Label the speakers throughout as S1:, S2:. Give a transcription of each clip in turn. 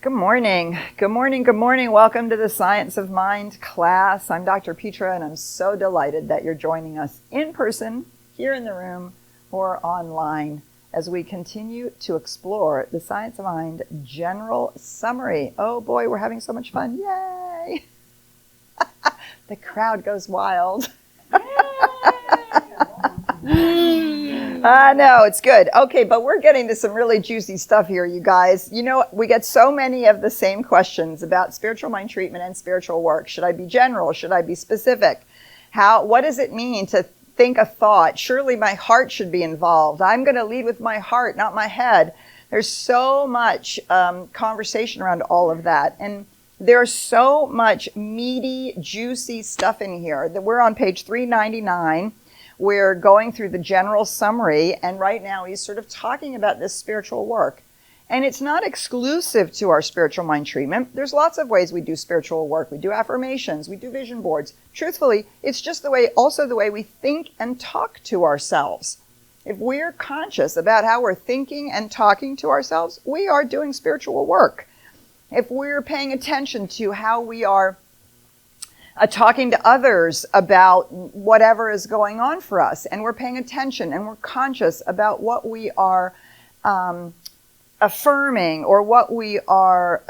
S1: Good morning. Good morning. Good morning. Welcome to the Science of Mind class. I'm Dr. Petra, and I'm so delighted that you're joining us in person, here in the room, or online as we continue to explore the Science of Mind General Summary. Oh boy, we're having so much fun. Yay! The crowd goes wild. I know, it's good. Okay, but we're getting to some really juicy stuff here, you guys. You know, we get so many of the same questions about spiritual mind treatment and spiritual work. Should I be general? Should I be specific? What does it mean to think a thought? Surely my heart should be involved. I'm going to lead with my heart, not my head. There's so much conversation around all of that. And there's so much meaty, juicy stuff in here that we're on page 399. We're going through the general summary, and right now he's sort of talking about this spiritual work. And it's not exclusive to our spiritual mind treatment. There's lots of ways we do spiritual work. We do affirmations, we do vision boards. Truthfully, it's just also the way we think and talk to ourselves. If we're conscious about how we're thinking and talking to ourselves, we are doing spiritual work. If we're paying attention to how we are talking to others about whatever is going on for us, and we're paying attention and we're conscious about what we are affirming or what we are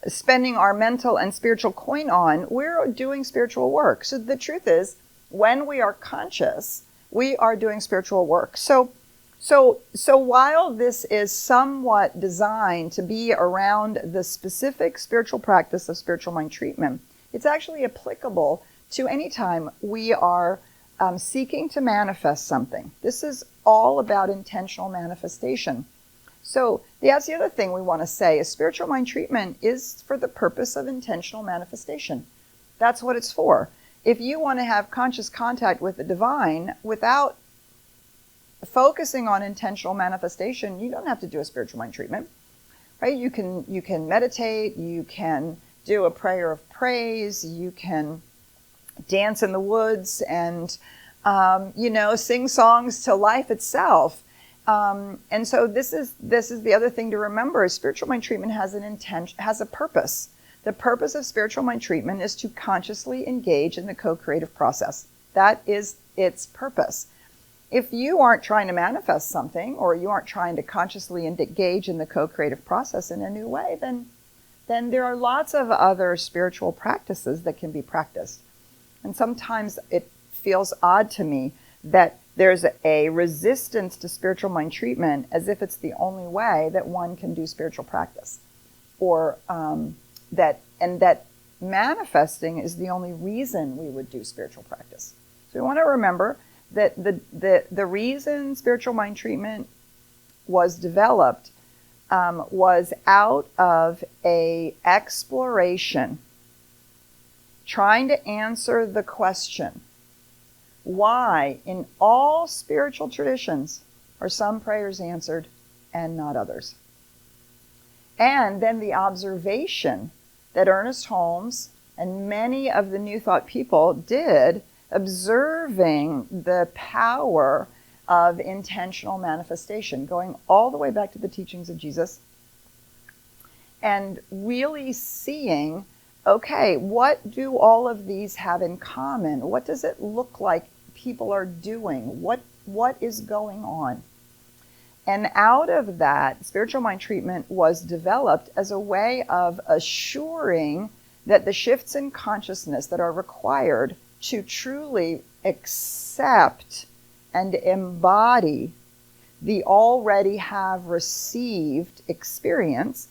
S1: spending our mental and spiritual coin on, we're doing spiritual work. So the truth is, when we are conscious, we are doing spiritual work. So while this is somewhat designed to be around the specific spiritual practice of spiritual mind treatment, it's actually applicable to any time we are seeking to manifest something. This is all about intentional manifestation. So that's the other thing we want to say is spiritual mind treatment is for the purpose of intentional manifestation. That's what it's for. If you want to have conscious contact with the divine without focusing on intentional manifestation, you don't have to do a spiritual mind treatment, right? You can meditate, you can do a prayer of praise, you can dance in the woods and, sing songs to life itself. And so this is the other thing to remember is spiritual mind treatment has a purpose. The purpose of spiritual mind treatment is to consciously engage in the co-creative process. That is its purpose. If you aren't trying to manifest something or you aren't trying to consciously engage in the co-creative process in a new way, then there are lots of other spiritual practices that can be practiced. And sometimes it feels odd to me that there's a resistance to spiritual mind treatment as if it's the only way that one can do spiritual practice. Or that manifesting is the only reason we would do spiritual practice. So we want to remember that the reason spiritual mind treatment was developed was out of a exploration, trying to answer the question, why in all spiritual traditions are some prayers answered and not others? And then the observation that Ernest Holmes and many of the New Thought people did, observing the power of intentional manifestation, going all the way back to the teachings of Jesus, and really seeing, okay, what do all of these have in common? What does it look like people are doing? What is going on? And out of that, spiritual mind treatment was developed as a way of assuring that the shifts in consciousness that are required to truly accept and embody the already have received experience,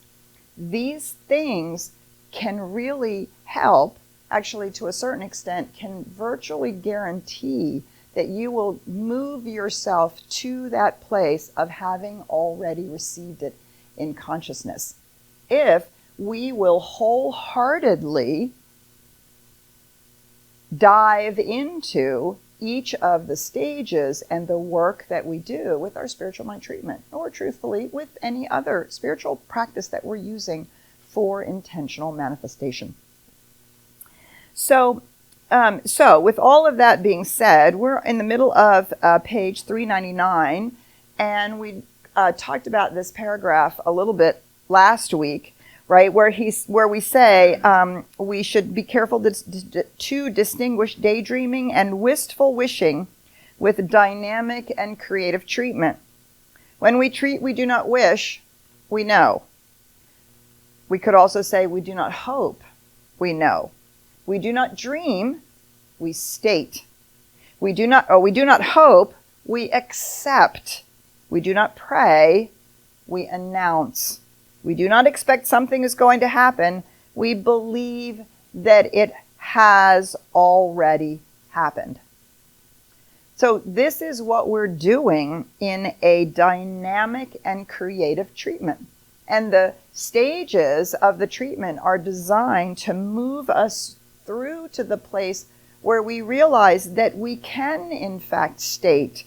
S1: these things can really help, actually to a certain extent, can virtually guarantee that you will move yourself to that place of having already received it in consciousness. If we will wholeheartedly dive into each of the stages and the work that we do with our spiritual mind treatment, or truthfully with any other spiritual practice that we're using for intentional manifestation. So with all of that being said, we're in the middle of page 399, and we talked about this paragraph a little bit last week, right, where we say we should be careful to distinguish daydreaming and wistful wishing with dynamic and creative treatment. When we treat, we do not wish, we know. We could also say we do not hope, we know. We do not dream, we state. We do not hope, we accept. We do not pray, we announce. We do not expect something is going to happen. We believe that it has already happened. So this is what we're doing in a dynamic and creative treatment. And the stages of the treatment are designed to move us through to the place where we realize that we can, in fact, state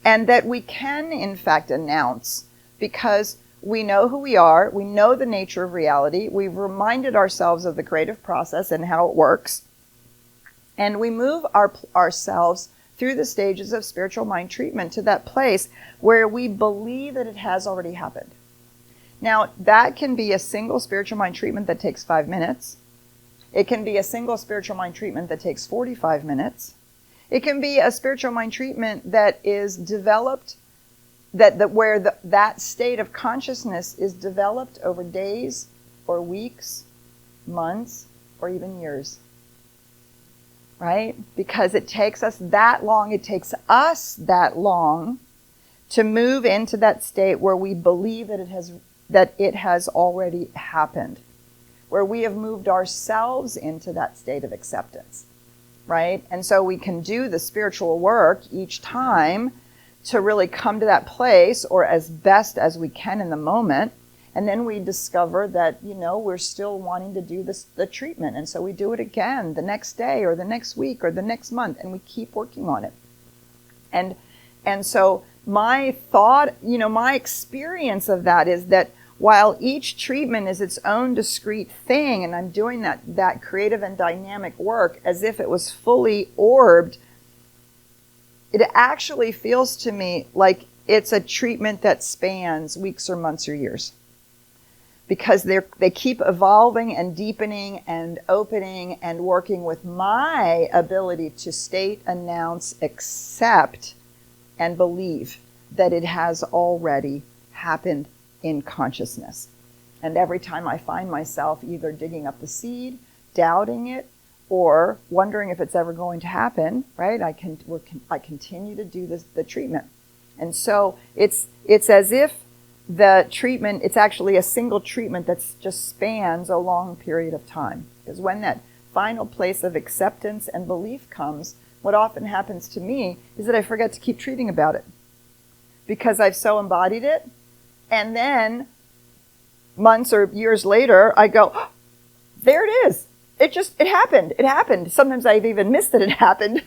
S1: and that we can, in fact, announce, because we know who we are, we know the nature of reality, we've reminded ourselves of the creative process and how it works, and we move ourselves through the stages of spiritual mind treatment to that place where we believe that it has already happened. Now, that can be a single spiritual mind treatment that takes 5 minutes. It can be a single spiritual mind treatment that takes 45 minutes. It can be a spiritual mind treatment that is developed, that state of consciousness is developed over days or weeks, months, or even years. Right? Because it takes us that long, to move into that state where we believe that it has already happened, where we have moved ourselves into that state of acceptance, right? And so we can do the spiritual work each time to really come to that place, or as best as we can in the moment. And then we discover that, we're still wanting to do the treatment. And so we do it again the next day or the next week or the next month, and we keep working on it. And so my thought, my experience of that is that while each treatment is its own discrete thing, and I'm doing that creative and dynamic work as if it was fully orbed, it actually feels to me like it's a treatment that spans weeks or months or years. Because they keep evolving and deepening and opening and working with my ability to state, announce, accept, and believe that it has already happened in consciousness. And every time I find myself either digging up the seed, doubting it, or wondering if it's ever going to happen, right? I continue to do the treatment. And so it's as if the treatment, it's actually a single treatment that just spans a long period of time. Because when that final place of acceptance and belief comes, what often happens to me is that I forget to keep treating about it. Because I've so embodied it. And then months or years later, I go, oh, there it is. It happened. It happened. Sometimes I've even missed that it happened.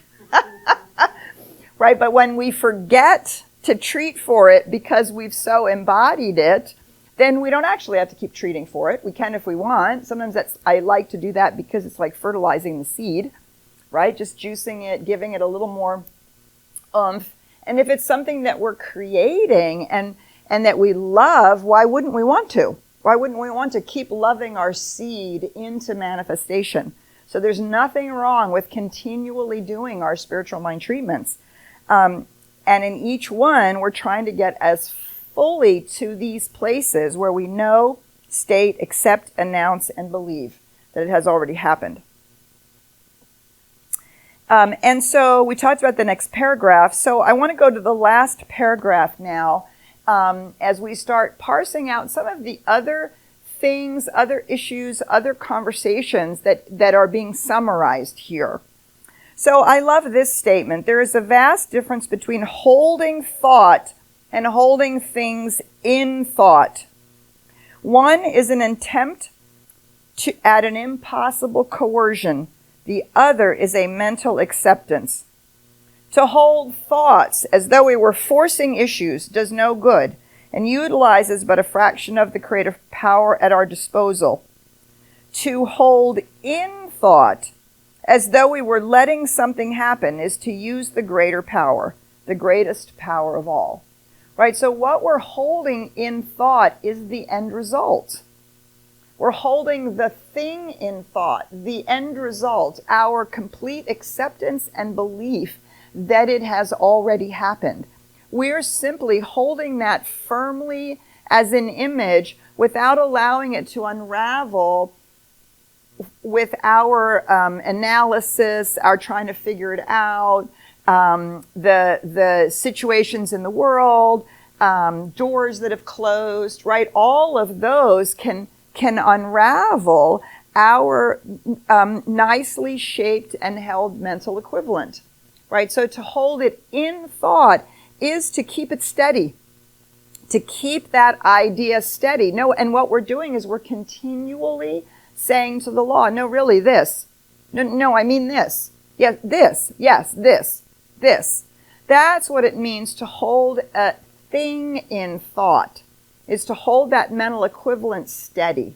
S1: Right? But when we forget to treat for it because we've so embodied it, then we don't actually have to keep treating for it. We can if we want. Sometimes I like to do that because it's like fertilizing the seed, right? Just juicing it, giving it a little more oomph. And if it's something that we're creating and that we love, why wouldn't we want to? Why wouldn't we want to keep loving our seed into manifestation? So there's nothing wrong with continually doing our spiritual mind treatments. And in each one, we're trying to get as fully to these places where we know, state, accept, announce, and believe that it has already happened. And so we talked about the next paragraph. So I want to go to the last paragraph now as we start parsing out some of the other things, other issues, other conversations that are being summarized here. So I love this statement. There is a vast difference between holding thought and holding things in thought. One is an attempt at an impossible coercion. The other is a mental acceptance. To hold thoughts as though we were forcing issues does no good and utilizes but a fraction of the creative power at our disposal. To hold in thought as though we were letting something happen is to use the greater power, the greatest power of all. right? So what we're holding in thought is the end result. We're holding the thing in thought, the end result, our complete acceptance and belief that it has already happened. We're simply holding that firmly as an image without allowing it to unravel with our analysis, our trying to figure it out, the situations in the world, doors that have closed, right? All of those can unravel our nicely shaped and held mental equivalent, right? So to hold it in thought is to keep it steady, to keep that idea steady. No, and what we're doing is we're continually saying to the law, no, really, this. No, I mean this. Yes, this. Yes, this. That's what it means to hold a thing in thought, is to hold that mental equivalent steady,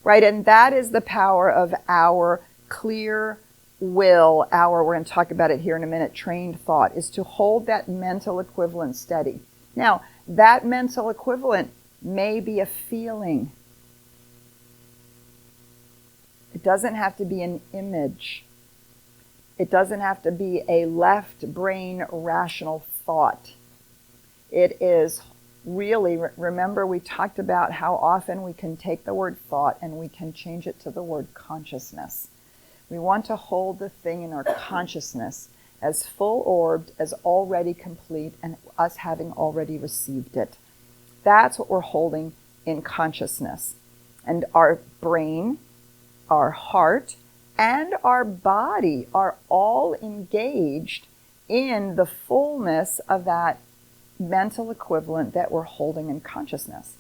S1: right? And that is the power of our clear will, we're going to talk about it here in a minute, trained thought, is to hold that mental equivalent steady. Now, that mental equivalent may be a feeling. It doesn't have to be an image. It doesn't have to be a left brain rational thought. It is really, remember we talked about how often we can take the word thought and we can change it to the word consciousness. We want to hold the thing in our consciousness as full-orbed, as already complete, and us having already received it. That's what we're holding in consciousness. And our brain, our heart, and our body are all engaged in the fullness of that mental equivalent that we're holding in consciousness.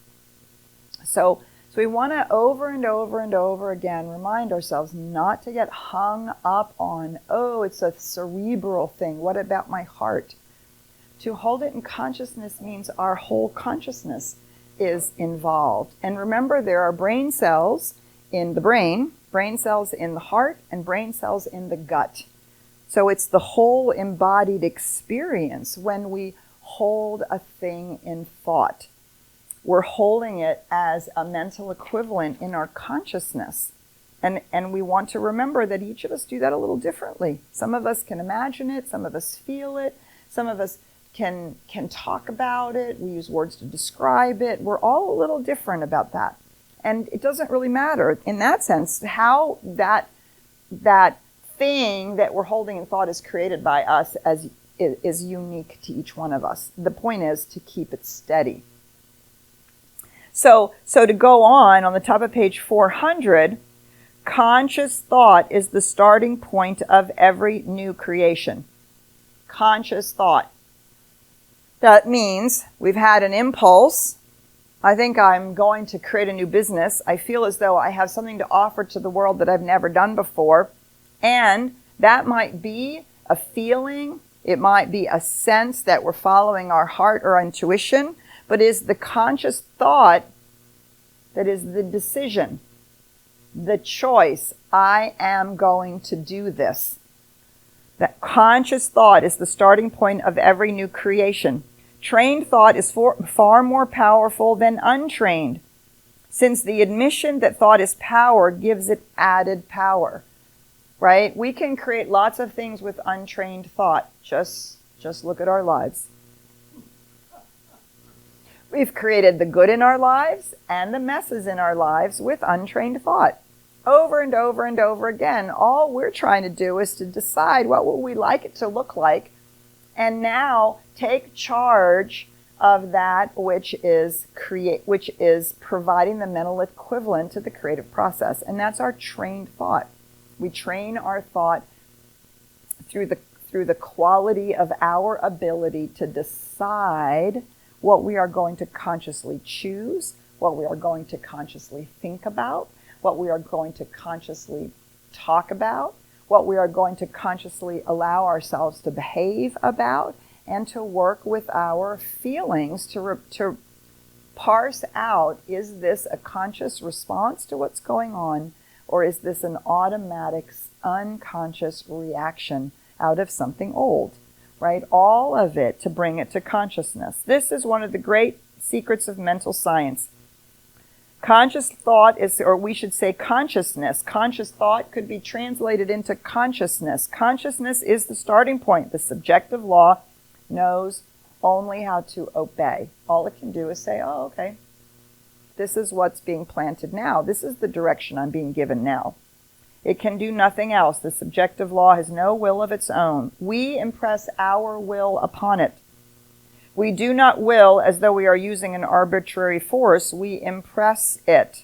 S1: So we want to over and over and over again remind ourselves not to get hung up on, oh, it's a cerebral thing. What about my heart? To hold it in consciousness means our whole consciousness is involved. And remember, there are brain cells in the brain cells in the heart, and brain cells in the gut. So it's the whole embodied experience when we hold a thing in thought. We're holding it as a mental equivalent in our consciousness. And we want to remember that each of us do that a little differently. Some of us can imagine it, some of us feel it, some of us can talk about it, we use words to describe it. We're all a little different about that. And it doesn't really matter in that sense how that thing that we're holding in thought is created by us as is unique to each one of us. The point is to keep it steady. So to go on the top of page 400, conscious thought is the starting point of every new creation. Conscious thought. That means we've had an impulse. I think I'm going to create a new business. I feel as though I have something to offer to the world that I've never done before. And that might be a feeling. It might be a sense that we're following our heart or intuition. But is the conscious thought that is the decision, the choice, I am going to do this. That conscious thought is the starting point of every new creation. Trained thought is far more powerful than untrained, since the admission that thought is power gives it added power, right? We can create lots of things with untrained thought. Just look at our lives. We've created the good in our lives and the messes in our lives with untrained thought. Over and over and over again, all we're trying to do is to decide what would we like it to look like, and now take charge of that which is providing the mental equivalent to the creative process, and that's our trained thought. We train our thought through the quality of our ability to decide what we are going to consciously choose, what we are going to consciously think about, what we are going to consciously talk about, what we are going to consciously allow ourselves to behave about, and to work with our feelings to parse out, is this a conscious response to what's going on, or is this an automatic, unconscious reaction out of something old? right? All of it to bring it to consciousness. This is one of the great secrets of mental science. Conscious thought is, or we should say consciousness. Conscious thought could be translated into consciousness. Consciousness is the starting point. The subjective law knows only how to obey. All it can do is say, oh, okay, this is what's being planted now. This is the direction I'm being given now. It can do nothing else. The subjective law has no will of its own. We impress our will upon it. We do not will as though we are using an arbitrary force. We impress it.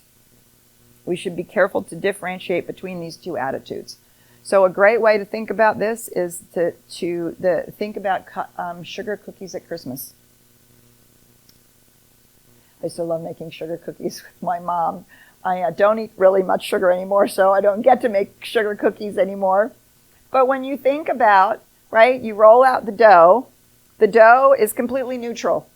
S1: We should be careful to differentiate between these two attitudes. So a great way to think about this is to think about sugar cookies at Christmas. I still love making sugar cookies with my mom. I don't eat really much sugar anymore, so I don't get to make sugar cookies anymore. But when you think about, right, you roll out the dough is completely neutral.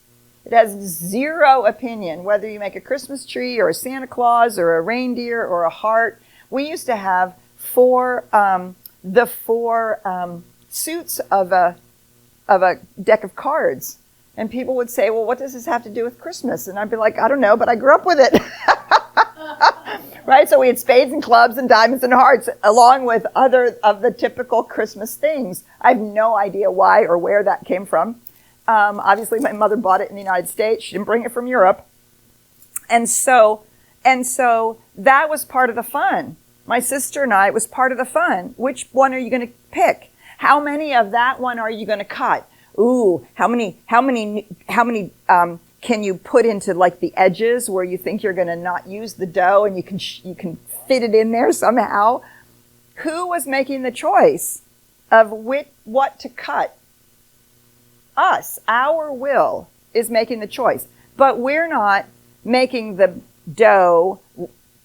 S1: It has zero opinion, whether you make a Christmas tree or a Santa Claus or a reindeer or a heart. We used to have four suits of a deck of cards. And people would say, well, what does this have to do with Christmas? And I'd be like, I don't know, but I grew up with it. Right? So we had spades and clubs and diamonds and hearts, along with other of the typical Christmas things. I have no idea why or where that came from. Obviously, my mother bought it in the United States. She didn't bring it from Europe. And so that was part of the fun. My sister and I, it was part of the fun. Which one are you going to pick? How many of that one are you going to cut? Ooh, how many can you put into like the edges where you think you're going to not use the dough and you can fit it in there somehow? Who was making the choice of what to cut? Us. Our will is making the choice. But we're not making the dough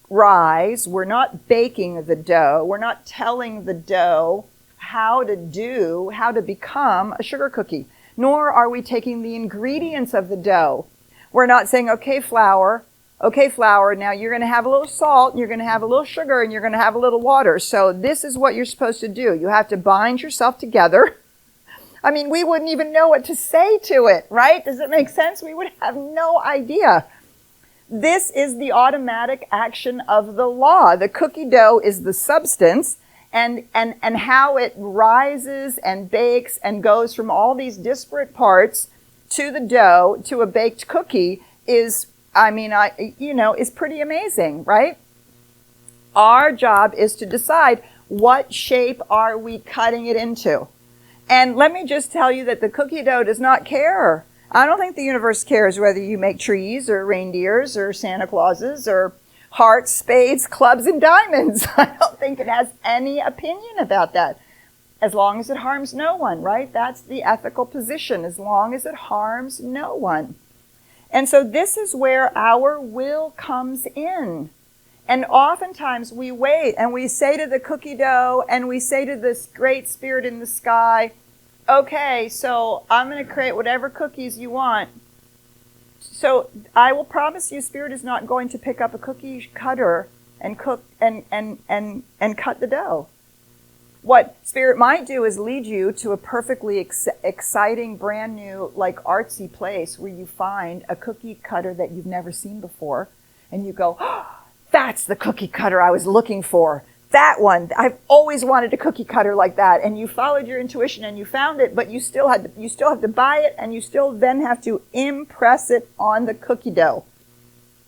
S1: rise. We're not baking the dough. We're not telling the dough how to become a sugar cookie. Nor are we taking the ingredients of the dough. We're not saying, okay, flour, now you're going to have a little salt, you're going to have a little sugar, and you're going to have a little water. So this is what you're supposed to do. You have to bind yourself together. I mean, we wouldn't even know what to say to it, right? Does it make sense? We would have no idea. This is the automatic action of the law. The cookie dough is the substance, and how it rises and bakes and goes from all these disparate parts to the dough to a baked cookie is pretty amazing, right? Our job is to decide what shape are we cutting it into. And let me just tell you that the cookie dough does not care. I don't think the universe cares whether you make trees or reindeers or Santa Clauses or hearts, spades, clubs, and diamonds. I don't think it has any opinion about that. As long as it harms no one, right? That's the ethical position, as long as it harms no one. And so this is where our will comes in. And oftentimes we wait and we say to the cookie dough and we say to this great spirit in the sky, okay, so I'm going to create whatever cookies you want. So I will promise you, Spirit is not going to pick up a cookie cutter and cook and cut the dough. What Spirit might do is lead you to a perfectly exciting, brand new, like artsy place where you find a cookie cutter that you've never seen before, and you go, oh, that's the cookie cutter I was looking for. That one, I've always wanted a cookie cutter like that. And you followed your intuition and you found it, but you still have to buy it, and you still then have to impress it on the cookie dough.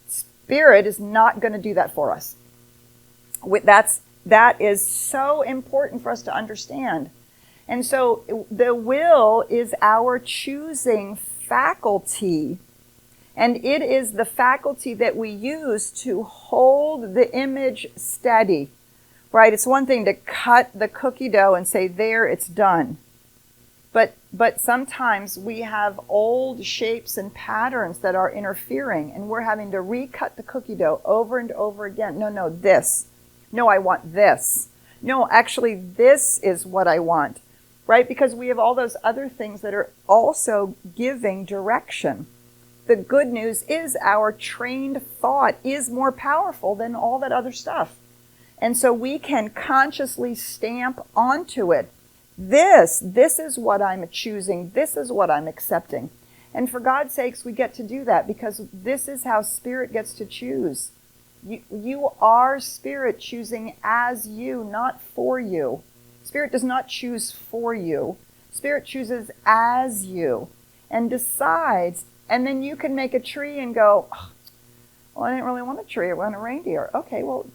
S1: Spirit is not going to do that for us. That is so important for us to understand. And so the will is our choosing faculty. And it is the faculty that we use to hold the image steady. Right? It's one thing to cut the cookie dough and say, there, it's done. But sometimes we have old shapes and patterns that are interfering, and we're having to recut the cookie dough over and over again. No, this. No, I want this. No, actually, this is what I want. Right? Because we have all those other things that are also giving direction. The good news is our trained thought is more powerful than all that other stuff. And so we can consciously stamp onto it This is what I'm choosing. This is what I'm accepting. And for God's sakes, we get to do that because this is how Spirit gets to choose. You are Spirit choosing as you, not for you. Spirit does not choose for you. Spirit chooses as you and decides. And then you can make a tree and go, oh, well, I didn't really want a tree. I want a reindeer. Okay, well,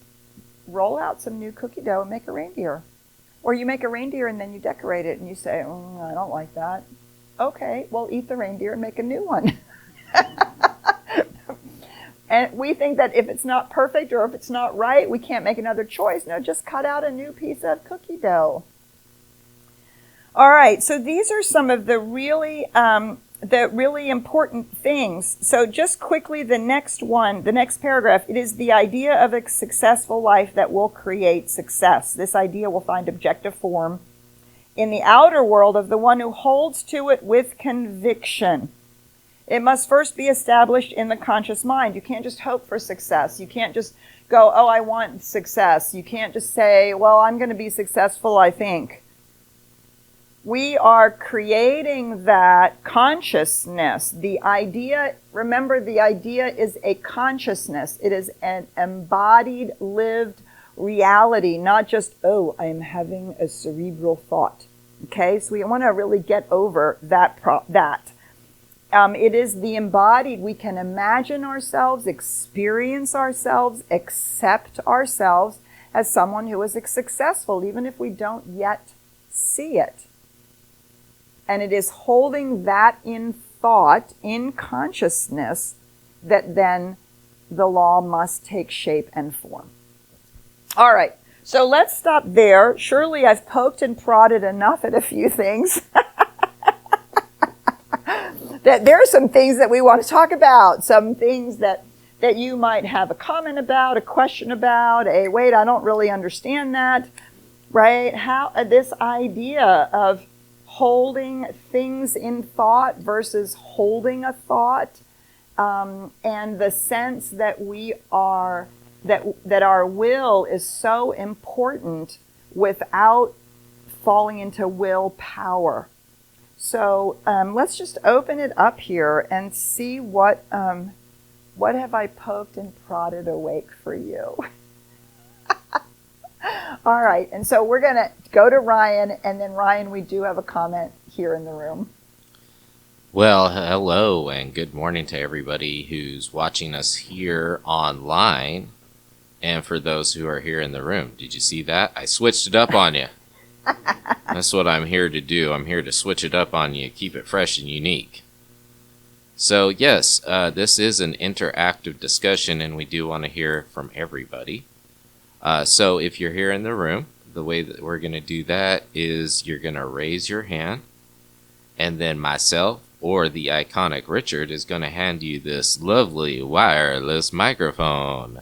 S1: roll out some new cookie dough and make a reindeer. Or you make a reindeer and then you decorate it and you say, I don't like that. Okay, well, eat the reindeer and make a new one. And we think that if it's not perfect or if it's not right, we can't make another choice. No, just cut out a new piece of cookie dough. All right, so these are some of the really important things. So just quickly, the next paragraph, it is the idea of a successful life that will create success. This idea will find objective form in the outer world of the one who holds to it with conviction. It must first be established in the conscious mind. You can't just hope for success. You can't just go, oh, I want success. You can't just say, well, I'm going to be successful, I think. We are creating that consciousness. The idea, remember, the idea is a consciousness. It is an embodied, lived reality, not just, oh, I'm having a cerebral thought. Okay, so we want to really get over that. It is the embodied. We can imagine ourselves, experience ourselves, accept ourselves as someone who is successful, even if we don't yet see it. And it is holding that in thought, in consciousness, that then the law must take shape and form. All right, so let's stop there. Surely I've poked and prodded enough at a few things. That there are some things that we want to talk about, some things that you might have a comment about, a question about, wait, I don't really understand that, right? How this idea of holding things in thought versus holding a thought, and the sense that we are, that our will is so important without falling into willpower. So let's just open it up here and see what have I poked and prodded awake for you. All right, and so we're going to go to Ryan, and then Ryan, we do have a comment here in the room.
S2: Well, hello and good morning to everybody who's watching us here online, and for those who are here in the room. Did you see that? I switched it up on you. That's what I'm here to do. I'm here to switch it up on you, keep it fresh and unique. So yes, this is an interactive discussion, and we do want to hear from everybody. So if you're here in the room, the way that we're going to do that is you're going to raise your hand, and then myself or the iconic Richard is going to hand you this lovely wireless microphone.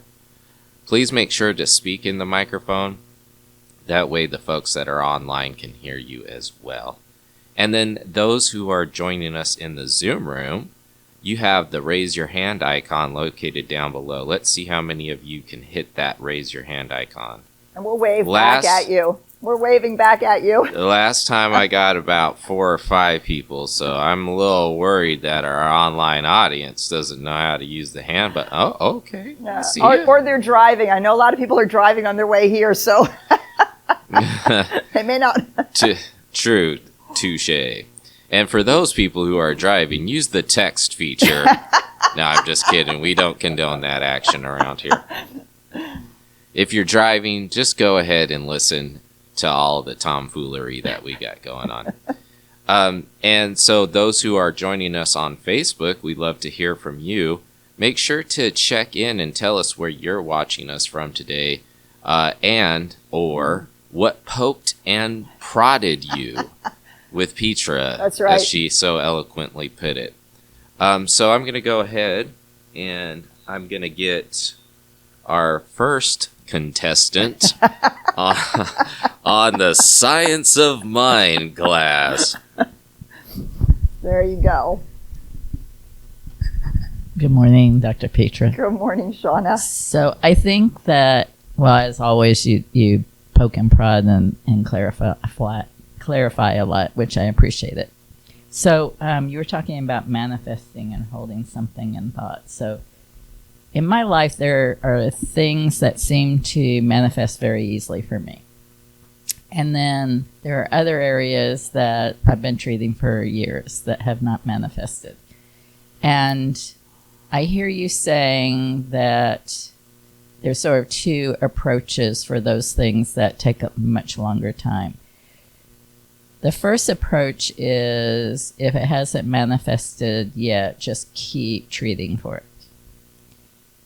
S2: Please make sure to speak in the microphone. That way the folks that are online can hear you as well. And then those who are joining us in the Zoom room, you have the raise your hand icon located down below. Let's see how many of you can hit that raise your hand icon.
S1: And we'll wave back at you. We're waving back at you.
S2: The last time I got about 4 or 5 people, so I'm a little worried that our online audience doesn't know how to use the hand, but oh, okay.
S1: Yeah. I see or they're driving. I know a lot of people are driving on their way here, so they may not.
S2: True, touche. And for those people who are driving, use the text feature. No, I'm just kidding. We don't condone that action around here. If you're driving, just go ahead and listen to all the tomfoolery that we got going on. And so those who are joining us on Facebook, we'd love to hear from you. Make sure to check in and tell us where you're watching us from today, and or what poked and prodded you with Petra.
S1: That's right.
S2: As she so eloquently put it. So I'm going to go ahead and I'm going to get our first contestant on the Science of Mind class.
S1: There you go.
S3: Good morning, Dr. Petra.
S1: Good morning, Shauna.
S3: So I think that, well, as always, you poke and prod and clarify clarify a lot, which I appreciate it. So you were talking about manifesting and holding something in thought. So in my life, there are things that seem to manifest very easily for me. And then there are other areas that I've been treating for years that have not manifested. And I hear you saying that there's sort of two approaches for those things that take a much longer time. The first approach is, if it hasn't manifested yet, just keep treating for it.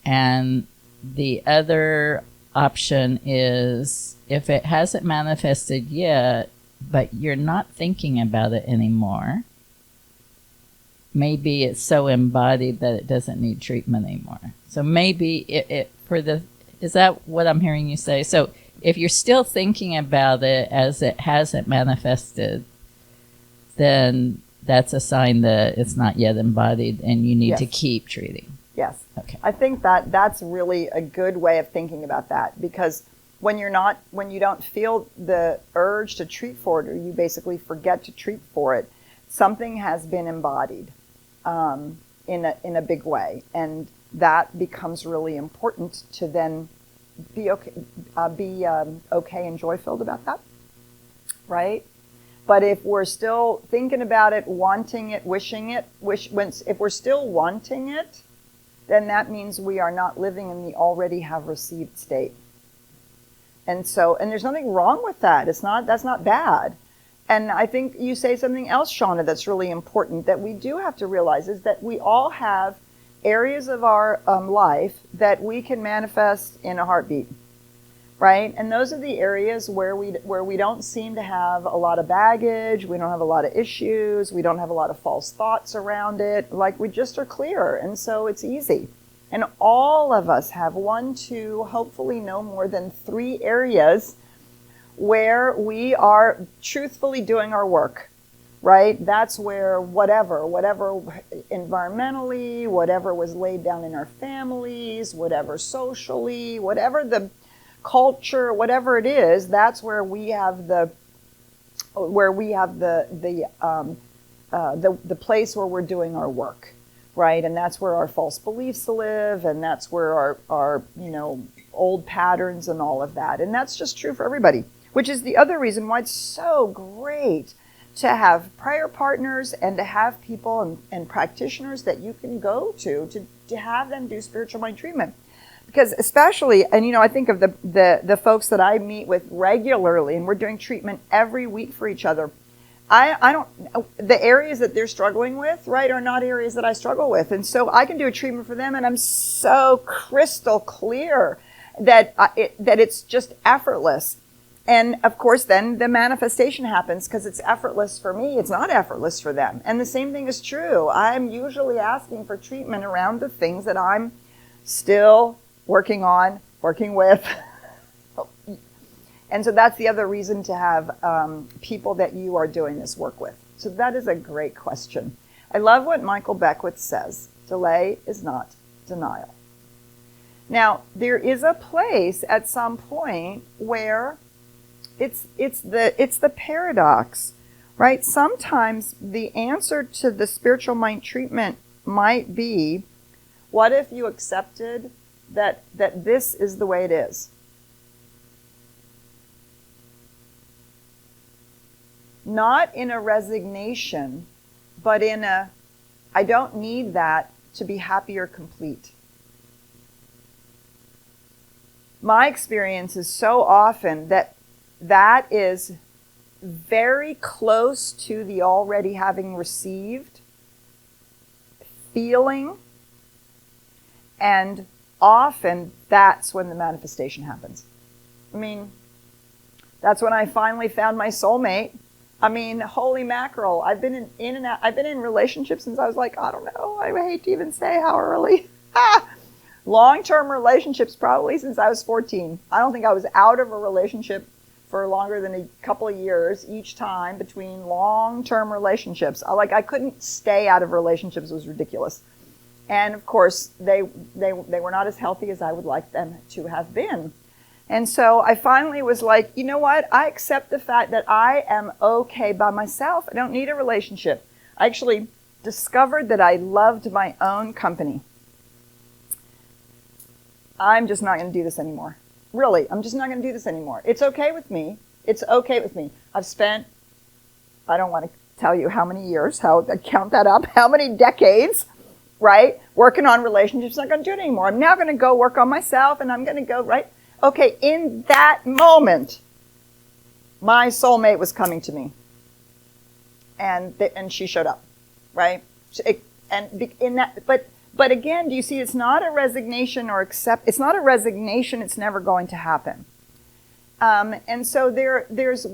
S3: And the other option is, if it hasn't manifested yet, but you're not thinking about it anymore, maybe it's so embodied that it doesn't need treatment anymore. So maybe is that what I'm hearing you say? So if you're still thinking about it as it hasn't manifested, then that's a sign that it's not yet embodied and you need to keep treating.
S1: Yes.
S3: Okay.
S1: I think that's really a good way of thinking about that, because when you don't feel the urge to treat for it, or you basically forget to treat for it, something has been embodied in a big way, and that becomes really important to then be okay and joy-filled about that, right? But if we're still thinking about it, wanting it, wishing it, if we're still wanting it, then that means we are not living in the already have received state. And there's nothing wrong with that. That's not bad. And I think you say something else, Shauna, that's really important that we do have to realize, is that we all have areas of our life that we can manifest in a heartbeat, right? And those are the areas where we don't seem to have a lot of baggage, we don't have a lot of issues, we don't have a lot of false thoughts around it, like we just are clear, and so it's easy. And all of us have 1, 2, hopefully no more than 3 areas where we are truthfully doing our work, right? That's where whatever environmentally, whatever was laid down in our families, whatever socially, whatever the culture, whatever it is, that's where we have the place where we're doing our work, right? And that's where our false beliefs live, and that's where our old patterns and all of that. And that's just true for everybody, which is the other reason why it's so great to have prayer partners and to have people and practitioners that you can go to have them do spiritual mind treatment. Because especially, and I think of the folks that I meet with regularly, and we're doing treatment every week for each other. The areas that they're struggling with, right, are not areas that I struggle with. And so I can do a treatment for them, and I'm so crystal clear that it's just effortless. And of course, then the manifestation happens because it's effortless for me. It's not effortless for them. And the same thing is true. I'm usually asking for treatment around the things that I'm still working with. And so that's the other reason to have people that you are doing this work with. So that is a great question. I love what Michael Beckwith says. Delay is not denial. Now, there is a place at some point where it's the paradox, right? Sometimes the answer to the spiritual mind treatment might be, what if you accepted that this is the way it is? Not in a resignation, but in I don't need that to be happy or complete. My experience is so often that is very close to the already having received feeling, and often that's when the manifestation happens. I mean, that's when I finally found my soulmate. I mean, holy mackerel! I've been in relationships since I was like, I don't know, I hate to even say how early. Long-term relationships probably since I was 14. I don't think I was out of a relationship for longer than a couple of years each time between long-term relationships. I couldn't stay out of relationships. It was ridiculous. And of course, they were not as healthy as I would like them to have been. And so I finally was like, you know what? I accept the fact that I am okay by myself. I don't need a relationship. I actually discovered that I loved my own company. I'm just not going to do this anymore. Really, I'm just not going to do this anymore. It's okay with me. It's okay with me. I've spent, I don't want to tell you how many years, count that up, how many decades, right? Working on relationships. I'm not going to do it anymore. I'm now going to go work on myself, and I'm going to go, right? Okay, in that moment, my soulmate was coming to me, and she showed up, right? But again, do you see? It's not a resignation or accept. It's not a resignation. It's never going to happen. And so there's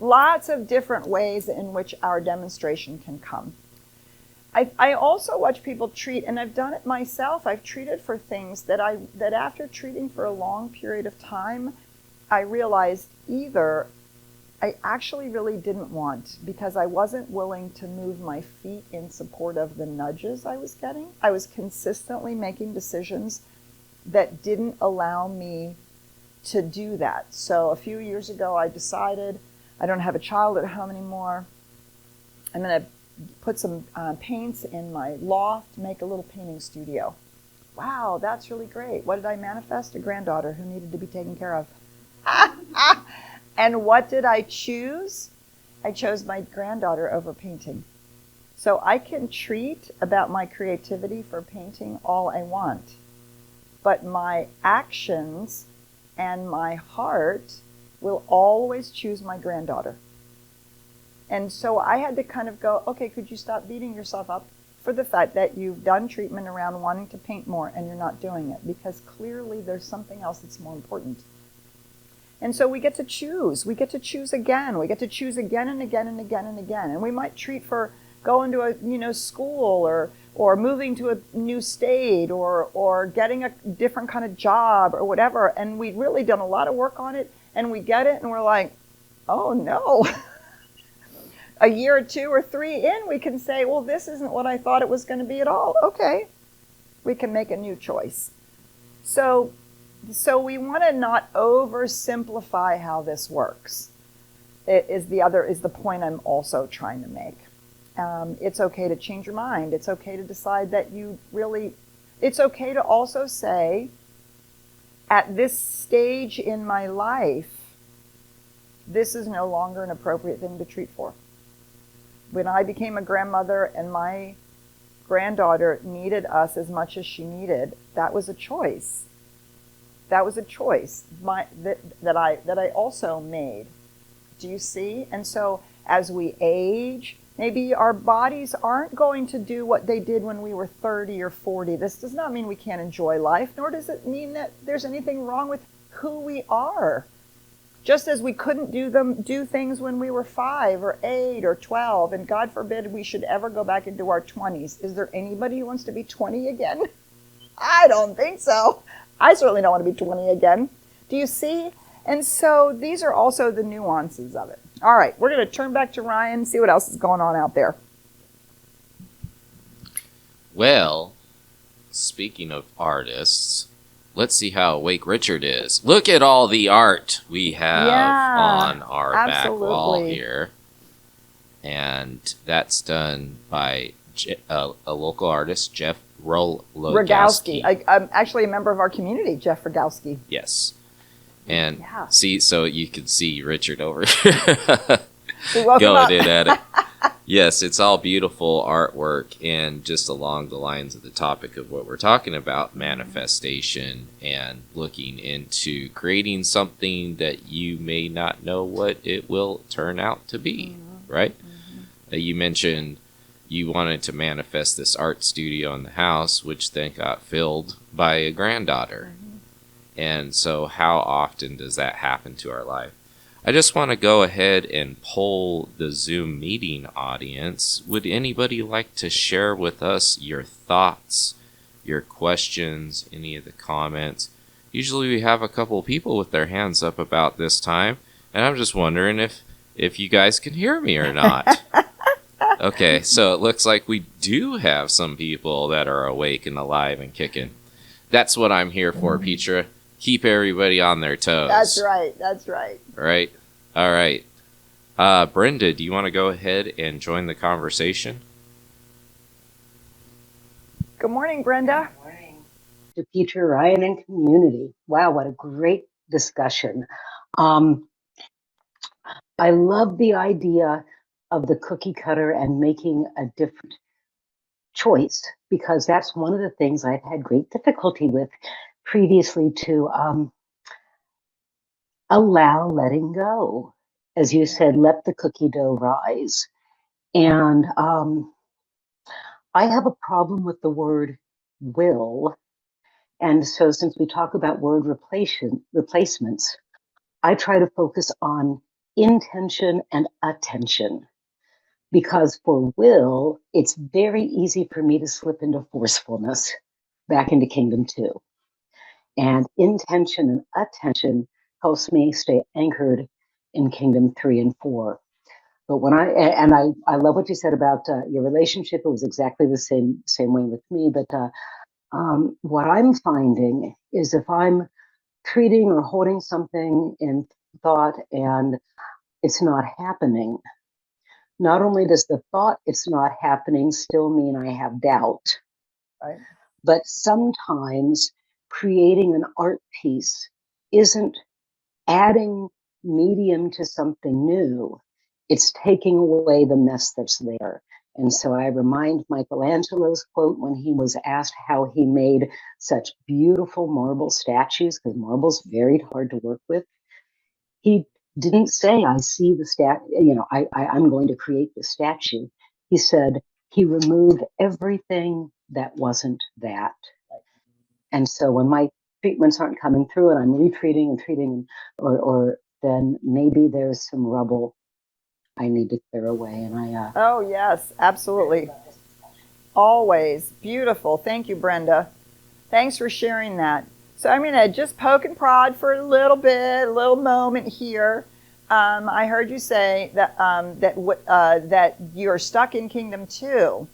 S1: lots of different ways in which our demonstration can come. I also watch people treat, and I've done it myself. I've treated for things that after treating for a long period of time, I realized either I actually really didn't want, because I wasn't willing to move my feet in support of the nudges I was getting. I was consistently making decisions that didn't allow me to do that. So a few years ago, I decided I don't have a child at home anymore. I'm going to put some paints in my loft, make a little painting studio. Wow, that's really great. What did I manifest? A granddaughter who needed to be taken care of. And what did I choose? I chose my granddaughter over painting. So I can treat about my creativity for painting all I want, but my actions and my heart will always choose my granddaughter. And so I had to kind of go, okay, could you stop beating yourself up for the fact that you've done treatment around wanting to paint more and you're not doing it? Because clearly there's something else that's more important. And so we get to choose. We get to choose again. We get to choose again and again and again and again. And we might treat for going to a school or moving to a new state or getting a different kind of job or whatever. And we've really done a lot of work on it, and we get it and we're like, oh no. A year or 2 or 3 in, we can say, well, this isn't what I thought it was going to be at all. Okay. We can make a new choice. So we want to not oversimplify how this works. Is the point I'm also trying to make. It's okay to change your mind. It's okay to decide that it's okay to also say, at this stage in my life, this is no longer an appropriate thing to treat for. When I became a grandmother and my granddaughter needed us as much as she needed, that was a choice. That was a choice that I also made. Do you see? And so as we age, maybe our bodies aren't going to do what they did when we were 30 or 40. This does not mean we can't enjoy life, nor does it mean that there's anything wrong with who we are. Just as we couldn't do things when we were 5 or 8 or 12, and God forbid we should ever go back into our 20s. Is there anybody who wants to be 20 again? I don't think so. I certainly don't want to be 20 again. Do you see? And so these are also the nuances of it. All right, we're going to turn back to Ryan, see what else is going on out there.
S2: Well, speaking of artists, let's see how awake Richard is. Look at all the art we have on our back wall here. And that's done by a local artist, Jeff Rogowski.
S1: I'm actually a member of our community, Jeff Rogowski.
S2: Yes. And see, so you can see Richard over here going in at it. Yes, it's all beautiful artwork, and just along the lines of the topic of what we're talking about, manifestation, and looking into creating something that you may not know what it will turn out to be, right? You mentioned you wanted to manifest this art studio in the house, which then got filled by a granddaughter. And so how often does that happen to our life? I just want to go ahead and poll the Zoom meeting audience. Would anybody like to share with us your thoughts, your questions, any of the comments? Usually we have a couple of people with their hands up about this time, and I'm just wondering if you guys can hear me or not. Okay, so it looks like we do have some people that are awake and alive and kicking. That's what I'm here for, Petra. Keep everybody on their toes.
S1: That's right. That's right.
S2: Right? All right. Brenda, do you want to go ahead and join the conversation?
S1: Good morning, Brenda.
S4: Good morning to Peter, Ryan, and community. Wow, what a great discussion. I love the idea of the cookie cutter and making a different choice, because that's one of the things I've had great difficulty with previously, to allow letting go. As you said, let the cookie dough rise. And I have a problem with the word will. And so since we talk about word replacements, I try to focus on intention and attention, because for will, it's very easy for me to slip into forcefulness back into Kingdom 2. And intention and attention helps me stay anchored in Kingdom 3 and 4. But when I love what you said about your relationship. It was exactly the same way with me. But what I'm finding is, if I'm treating or holding something in thought and it's not happening, not only does the thought it's not happening still mean I have doubt,
S1: Right.
S4: but sometimes creating an art piece isn't adding medium to something new. It's taking away the mess that's there. And so I remind Michelangelo's quote when he was asked how he made such beautiful marble statues, because marble's very hard to work with. He didn't say, I see the I'm going to create the statue. He said he removed everything that wasn't that. And so when my treatments aren't coming through and I'm retreating and treating, or then maybe there's some rubble I need to clear away. And
S1: Oh, yes, absolutely. Always. Beautiful. Thank you, Brenda. Thanks for sharing that. So I'm going to just poke and prod for a little moment here. I heard you say that that you're stuck in Kingdom 2.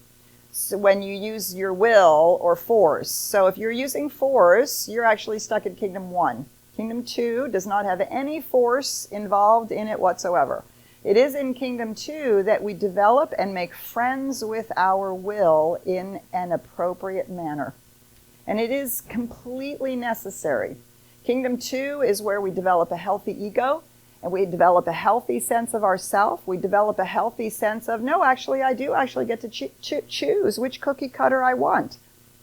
S1: So when you use your will or force. So if you're using force, you're actually stuck in Kingdom 1. Kingdom 2 does not have any force involved in it whatsoever. It is in Kingdom 2 that we develop and make friends with our will in an appropriate manner. And it is completely necessary. Kingdom 2 is where we develop a healthy ego, and we develop a healthy sense of ourself. We develop a healthy sense of, no, actually, I do actually get to choose which cookie cutter I want.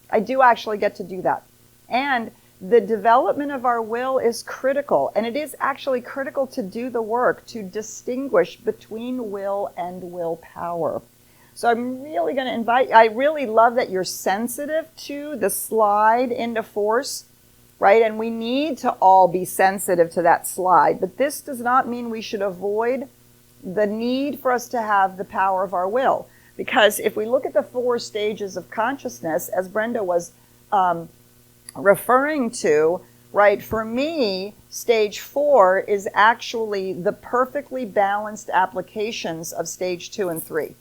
S1: I do actually get to do that. And the development of our will is critical, and it is actually critical to do the work, to distinguish between will and willpower. So I'm really going to invite, I really love that you're sensitive to the slide into force, right? And we need to all be sensitive to that slide, but this does not mean we should avoid the need for us to have the power of our will. Because if we look at the 4 stages of consciousness, as Brenda was referring to, right, for me, stage 4 is actually the perfectly balanced applications of stage 2 and 3.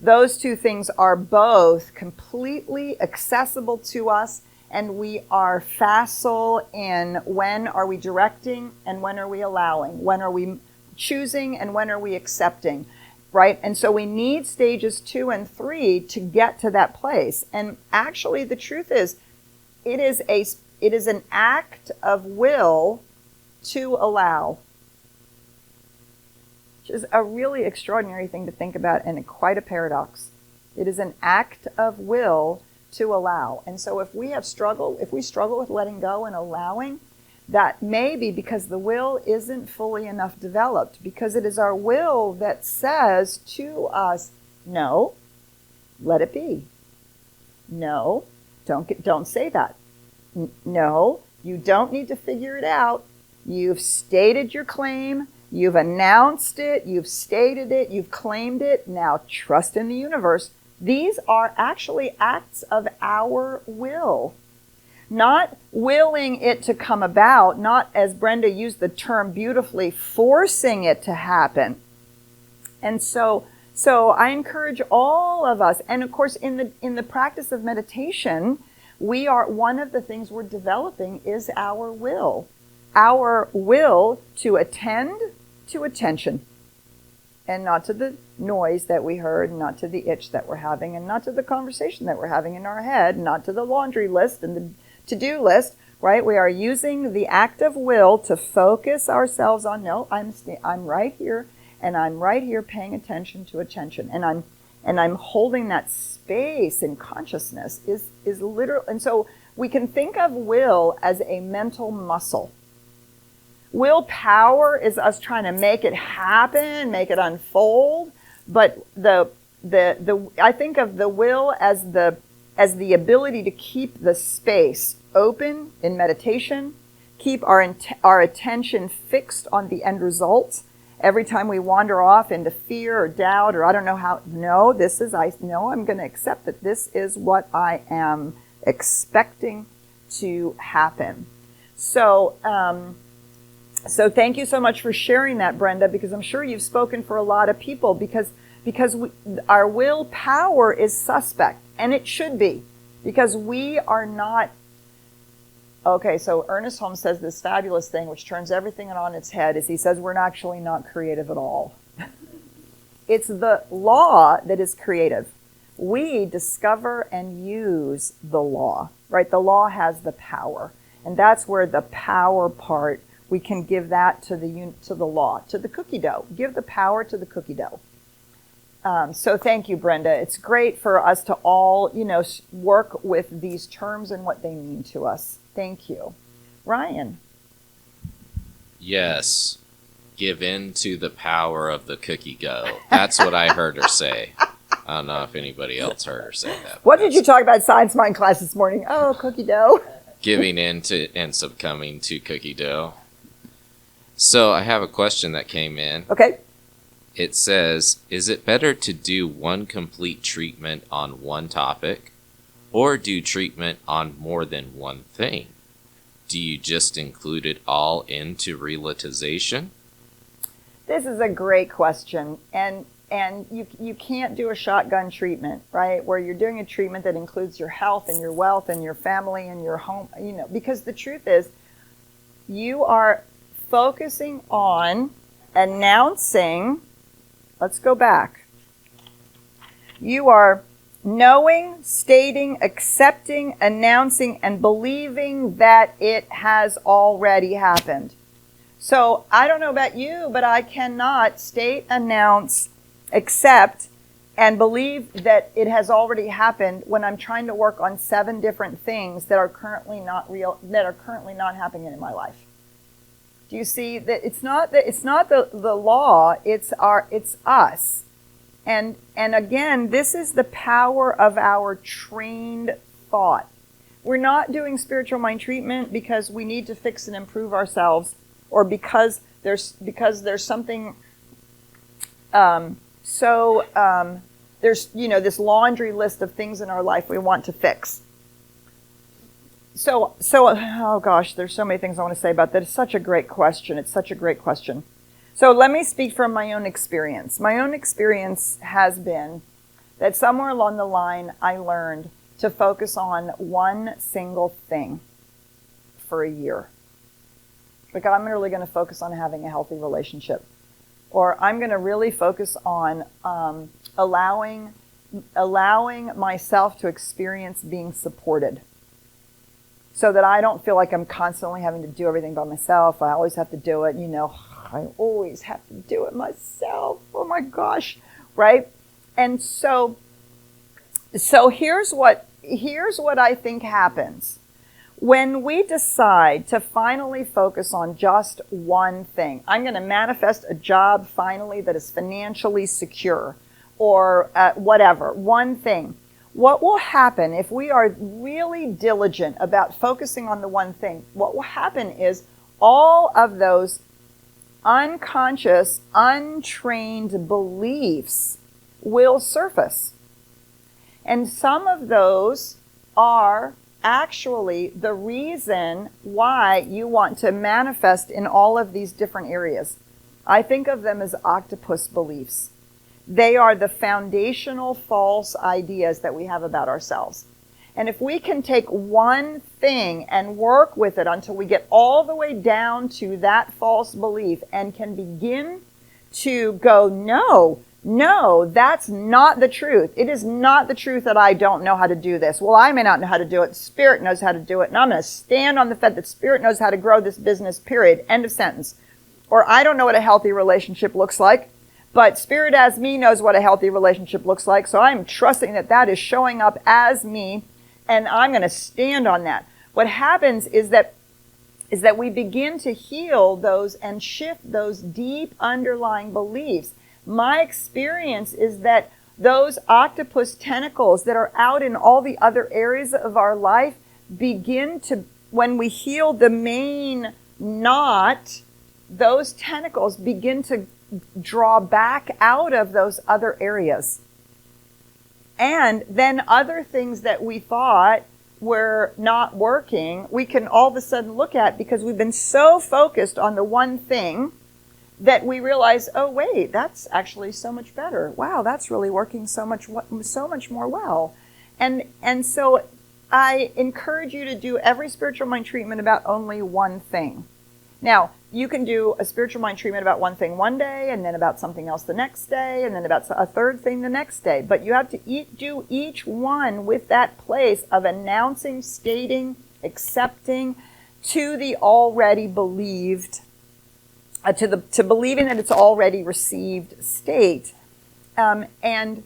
S1: Those two things are both completely accessible to us, and we are facile in when are we directing and when are we allowing, when are we choosing and when are we accepting, right? And so we need stages 2 and 3 to get to that place. And actually the truth is, it is an act of will to allow, which is a really extraordinary thing to think about and quite a paradox. It is an act of will to allow. And so if we struggle with letting go and allowing, that may be because the will isn't fully enough developed, because it is our will that says to us, no, let it be. No, don't say that. No, you don't need to figure it out. You've stated your claim. You've announced it. You've stated it. You've claimed it. Now trust in the universe. These are actually acts of our will. Not willing it to come about, not, as Brenda used the term beautifully, forcing it to happen. And so I encourage all of us, and of course in the practice of meditation, one of the things we're developing is our will to attend to attention, and not to the noise that we heard, not to the itch that we're having, and not to the conversation that we're having in our head, not to the laundry list and the to-do list, right? We are using the act of will to focus ourselves on, no, I'm right here, and I'm right here paying attention to attention, and I'm holding that space in consciousness is literal. And so we can think of will as a mental muscle. Willpower is us trying to make it happen, make it unfold. But I think of the will as the ability to keep the space open in meditation, keep our attention fixed on the end result. Every time we wander off into fear or doubt, or I don't know how, no, I'm going to accept that this is what I am expecting to happen. So thank you so much for sharing that, Brenda, because I'm sure you've spoken for a lot of people, because our willpower is suspect, and it should be, because we are not. Okay, so Ernest Holmes says this fabulous thing, which turns everything on its head, is he says we're actually not creative at all. It's the law that is creative. We discover and use the law, right? The law has the power, and that's where the power part, we can give that to the law, to the cookie dough. Give the power to the cookie dough. So thank you, Brenda. It's great for us to all, work with these terms and what they mean to us. Thank you. Ryan.
S2: Yes. Give in to the power of the cookie dough. That's what I heard her say. I don't know if anybody else heard her say that.
S1: What did you talk about in Science Mind class this morning? Oh, cookie dough.
S2: Giving in to and succumbing to cookie dough. So I have a question that came in.
S1: Okay.
S2: It says, is it better to do one complete treatment on one topic, or do treatment on more than one thing? Do you just include it all into realization?
S1: This is a great question. And you can't do a shotgun treatment, right? Where you're doing a treatment that includes your health and your wealth and your family and your home, because the truth is you are focusing on announcing. Let's go back. You are knowing, stating, accepting, announcing, and believing that it has already happened. So I don't know about you, but I cannot state, announce, accept, and believe that it has already happened when I'm trying to work on 7 different things that are currently not real, that are currently not happening in my life. Do you see that it's not the law, it's us. And again, this is the power of our trained thought. We're not doing spiritual mind treatment because we need to fix and improve ourselves, or because there's something there's this laundry list of things in our life we want to fix. So oh gosh, there's so many things I want to say about that. It's such a great question. It's such a great question. So let me speak from my own experience. My own experience has been that somewhere along the line, I learned to focus on one single thing for a year. Like, I'm really going to focus on having a healthy relationship. Or I'm going to really focus on allowing myself to experience being supported, so that I don't feel like I'm constantly having to do everything by myself. I always have to do it, I always have to do it myself. Oh my gosh, right? And so here's what I think happens. When we decide to finally focus on just one thing, I'm going to manifest a job finally that is financially secure, or whatever, one thing. What will happen if we are really diligent about focusing on the one thing? What will happen is all of those unconscious, untrained beliefs will surface. And some of those are actually the reason why you want to manifest in all of these different areas. I think of them as octopus beliefs. They are the foundational false ideas that we have about ourselves. And if we can take one thing and work with it until we get all the way down to that false belief and can begin to go, no, that's not the truth. It is not the truth that I don't know how to do this. Well, I may not know how to do it. Spirit knows how to do it. And I'm going to stand on the fact that Spirit knows how to grow this business, period. End of sentence. Or I don't know what a healthy relationship looks like, but Spirit as me knows what a healthy relationship looks like. So I'm trusting that that is showing up as me, and I'm going to stand on that. What happens is that we begin to heal those and shift those deep underlying beliefs. My experience is that those octopus tentacles that are out in all the other areas of our life begin to, when we heal the main knot, those tentacles begin to draw back out of those other areas. And then other things that we thought were not working, we can all of a sudden look at, because we've been so focused on the one thing that we realize, oh wait, that's actually so much better. Wow, that's really working so much more well. And so I encourage you to do every spiritual mind treatment about only one thing. Now, you can do a spiritual mind treatment about one thing one day, and then about something else the next day, and then about a third thing the next day. But you have to do each one with that place of announcing, stating, accepting to the already believed, to believing that it's already received state, and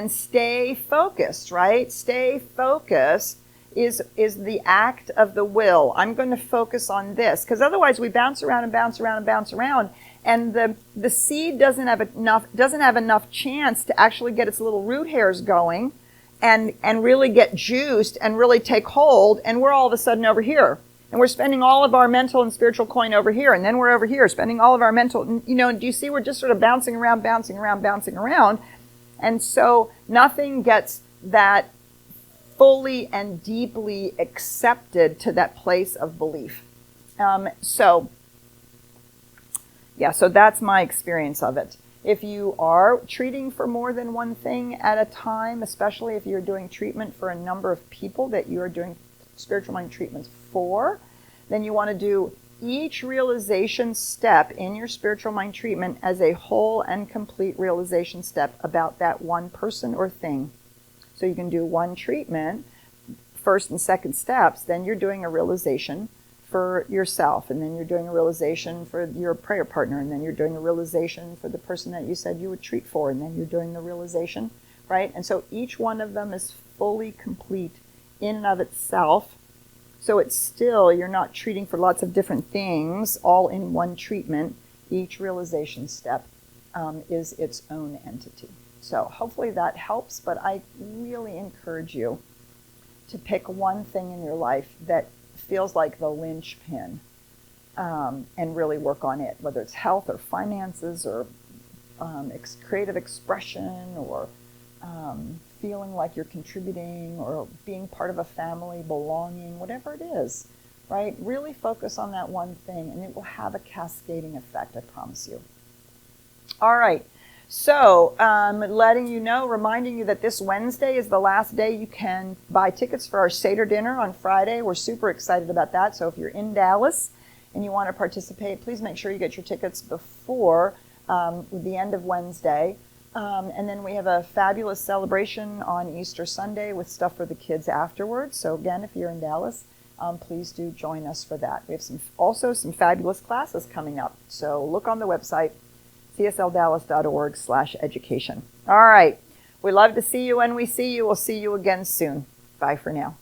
S1: stay focused, right? Stay focused is the act of the will. I'm going to focus on this, because otherwise we bounce around and bounce around and bounce around, and the seed doesn't have enough chance to actually get its little root hairs going and really get juiced and really take hold, and we're all of a sudden over here. And we're spending all of our mental and spiritual coin over here, and then we're over here spending all of our mental, do you see, we're just sort of bouncing around. And so nothing gets that fully and deeply accepted to that place of belief. So that's my experience of it. If you are treating for more than one thing at a time, especially if you're doing treatment for a number of people that you are doing spiritual mind treatments for, then you want to do each realization step in your spiritual mind treatment as a whole and complete realization step about that one person or thing. So you can do one treatment, first and second steps, then you're doing a realization for yourself, and then you're doing a realization for your prayer partner, and then you're doing a realization for the person that you said you would treat for, and then you're doing the realization, right? And so each one of them is fully complete in and of itself. So it's still, you're not treating for lots of different things all in one treatment. Each realization step is its own entity. So hopefully that helps, but I really encourage you to pick one thing in your life that feels like the linchpin, and really work on it, whether it's health or finances or creative expression, or feeling like you're contributing, or being part of a family, belonging, whatever it is, right? Really focus on that one thing, and it will have a cascading effect, I promise you. All right. So, letting you know, reminding you that this Wednesday is the last day you can buy tickets for our Seder dinner on Friday. We're super excited about that. So if you're in Dallas and you want to participate, please make sure you get your tickets before the end of Wednesday. And then we have a fabulous celebration on Easter Sunday with stuff for the kids afterwards. So again, if you're in Dallas, please do join us for that. We have also some fabulous classes coming up. So look on the website, CSLDallas.org/education. All right. We love to see you when we see you. We'll see you again soon. Bye for now.